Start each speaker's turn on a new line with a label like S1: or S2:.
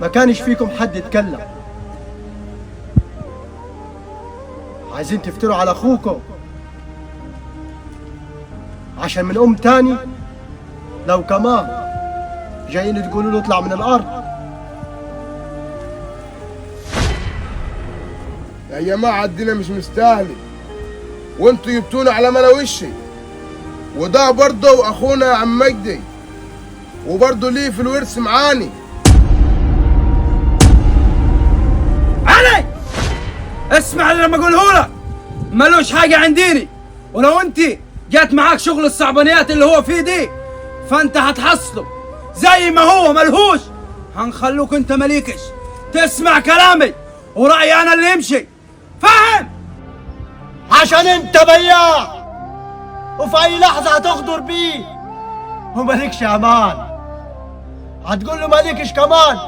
S1: ما كانش فيكم حد يتكلم. عايزين تفتروا على اخوكم عشان من تاني؟ لو كمان جايين تقولوا له اطلع من الارض.
S2: يا جماعة الدنيا مش مستاهلة، وانتوا جبتونا على ملا وشي، وده برضه اخونا يا عم مجدي، وبرضه ليه في الورث معاني.
S3: علي اسمع اللي لما اقوله لك، ملوش حاجه عنديني، ولو انت جات معاك شغل الصعبانيات اللي هو فيه دي فانت هتحصله زي ما هو ملهوش. هنخلوك انت مليكش تسمع كلامي ورأيي انا اللي يمشي، فاهم؟
S1: عشان انت بياع وفي اي لحظة هتغدر بيه ومالكش امان. هتقول له مالكش كمان.